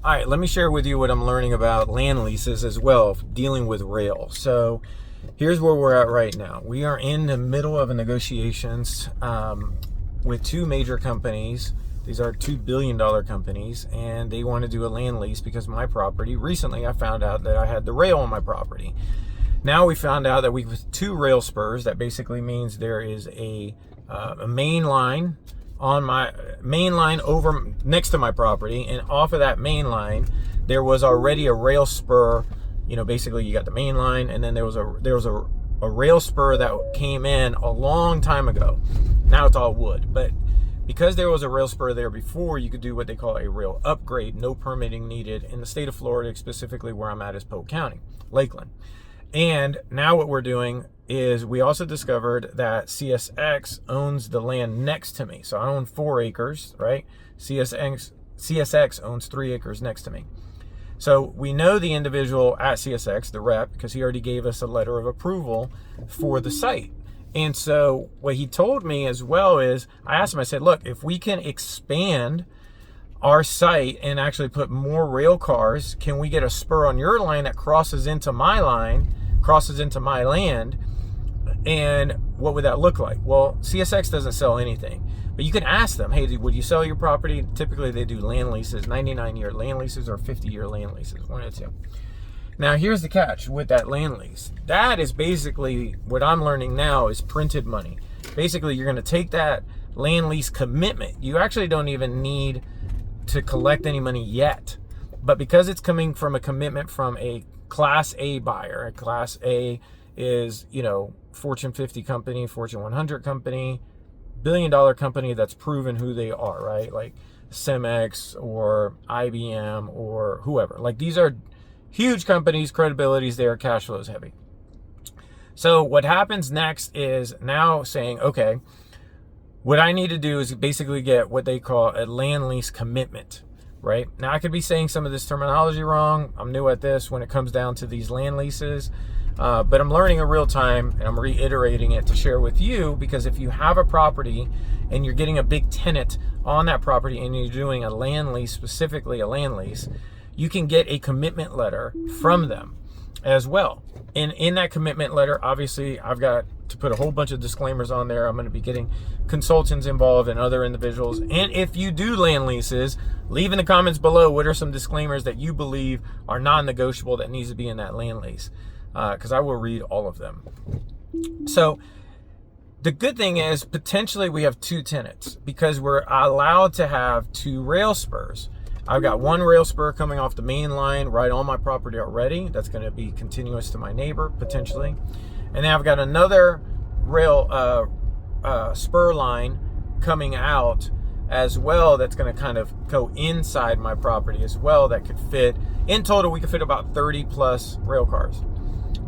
All right, let me share with you what I'm learning about land leases as well, dealing with rail. So here's where we're at right now. We are in the middle of a negotiations with two major companies. These are $2 billion companies, and they want to do a land lease because my property, recently I found out that I had the rail on my property. Now we found out that we have two rail spurs. That basically means there is a main line on my main line over next to my property, and off of that main line there was already a rail spur. You know, basically you got the main line, and then there was a rail spur that came in a long time ago. Now it's all wood, but because there was a rail spur there before, you could do what they call a rail upgrade, no permitting needed. In the state of Florida, specifically where I'm at is Polk County, Lakeland. And now what we're doing is we also discovered that CSX owns the land next to me. So I own 4 acres, right? CSX owns 3 acres next to me. So we know the individual at CSX, the rep, because he already gave us a letter of approval for the site. And so what he told me as well is, I asked him, I said, look, if we can expand our site and actually put more rail cars, can we get a spur on your line that crosses into my line, crosses into my land? And what would that look like? Well, CSX doesn't sell anything, but you can ask them, hey, would you sell your property? Typically they do land leases, 99-year land leases or 50-year land leases, one of the two. Now here's the catch with that land lease. That is basically what I'm learning now is printed money. Basically you're going to take that land lease commitment. You actually don't even need to collect any money yet, but because it's coming from a commitment from a Class A buyer, a Class A is, you know, Fortune 50 company, Fortune 100 company, billion-dollar company that's proven who they are, right? Like Cemex or IBM or whoever. Like these are huge companies, credibilities, they are cash flows heavy. So what happens next is now saying, okay, what I need to do is basically get what they call a land lease commitment, right? Now I could be saying some of this terminology wrong. I'm new at this when it comes down to these land leases, but I'm learning in real time and I'm reiterating it to share with you, because if you have a property and you're getting a big tenant on that property and you're doing a land lease, specifically a land lease, you can get a commitment letter from them as well. And in that commitment letter, obviously I've got to put a whole bunch of disclaimers on there. I'm going to be getting consultants involved and other individuals. And if you do land leases, leave in the comments below what are some disclaimers that you believe are non-negotiable that needs to be in that land lease, because I will read all of them. So the good thing is potentially we have 2 tenants because we're allowed to have 2 rail spurs. I've got 1 rail spur coming off the main line right on my property already. That's going to be continuous to my neighbor potentially. And then I've got another rail spur line coming out as well that's going to kind of go inside my property as well. That could fit, in total we could fit about 30 plus rail cars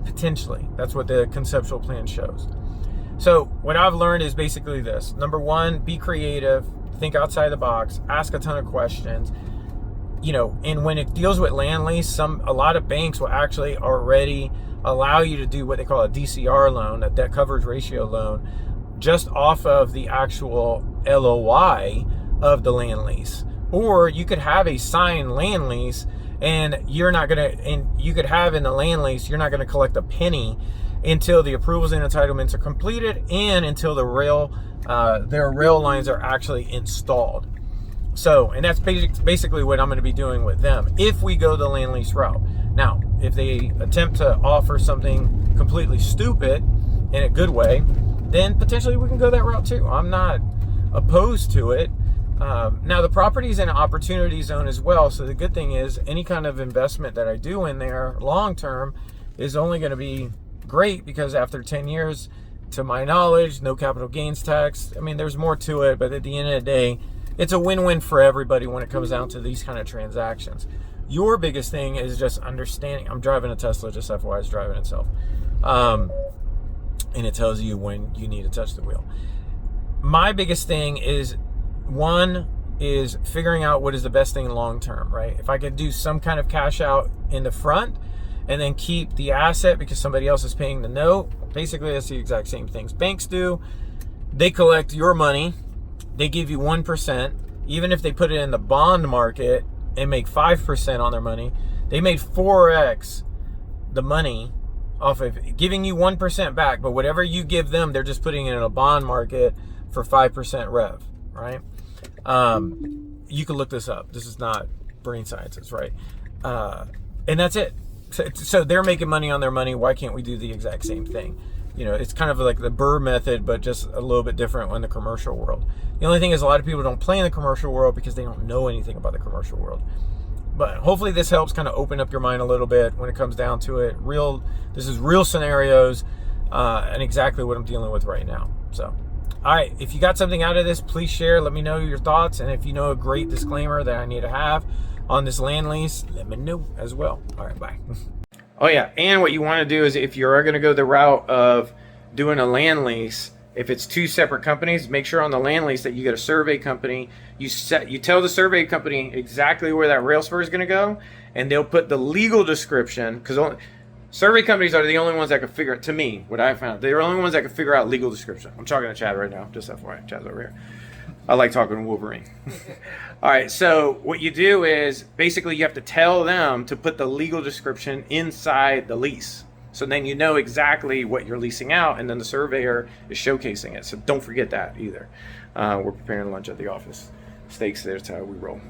potentially. That's what the conceptual plan shows. So what I've learned is basically this. Number 1, be creative, think outside the box, ask a ton of questions. You know, and when it deals with land lease, a lot of banks will actually already allow you to do what they call a DCR loan, a debt coverage ratio loan, just off of the actual LOI of the land lease. Or you could have a signed land lease and you could have in the land lease, you're not going to collect a penny until the approvals and entitlements are completed and until their rail lines are actually installed. So, and that's basically what I'm going to be doing with them if we go the land lease route. Now, if they attempt to offer something completely stupid in a good way, then potentially we can go that route too. I'm not opposed to it. Now, the property is in an opportunity zone as well. So the good thing is any kind of investment that I do in there long term is only going to be great, because after 10 years, to my knowledge, no capital gains tax. I mean, there's more to it, but at the end of the day, it's a win-win for everybody when it comes down to these kind of transactions. Your biggest thing is just understanding. I'm driving a Tesla, just FYI, it's driving itself. And it tells you when you need to touch the wheel. My biggest thing is, 1 is figuring out what is the best thing long-term, right? If I could do some kind of cash out in the front and then keep the asset because somebody else is paying the note, basically that's the exact same things banks do. They collect your money. They give you 1%. Even if they put it in the bond market, and make 5% on their money, they made 4x the money off of giving you 1% back, but whatever you give them, they're just putting it in a bond market for 5% rev, right? You can look this up. This is not brain sciences, right? And that's it. So they're making money on their money. Why can't we do the exact same thing? You know, it's kind of like the Burr method, but just a little bit different in the commercial world. The only thing is a lot of people don't play in the commercial world because they don't know anything about the commercial world. But hopefully this helps kind of open up your mind a little bit when it comes down to it. This is real scenarios and exactly what I'm dealing with right now. So, all right, if you got something out of this, please share. Let me know your thoughts. And if you know a great disclaimer that I need to have on this land lease, let me know as well. All right, bye. Oh yeah, and what you want to do is if you are going to go the route of doing a land lease, if it's two separate companies, make sure on the land lease that you get a survey company. You tell the survey company exactly where that rail spur is going to go, and they'll put the legal description, because survey companies are the only ones that can figure it. To me, what I found, they're the only ones that can figure out legal description. I'm talking to Chad right now, just FYI. Chad's over here. I like talking to Wolverine. All right, so what you do is basically you have to tell them to put the legal description inside the lease. So then you know exactly what you're leasing out, and then the surveyor is showcasing it. So don't forget that either. We're preparing lunch at the office. Steaks, that's how we roll.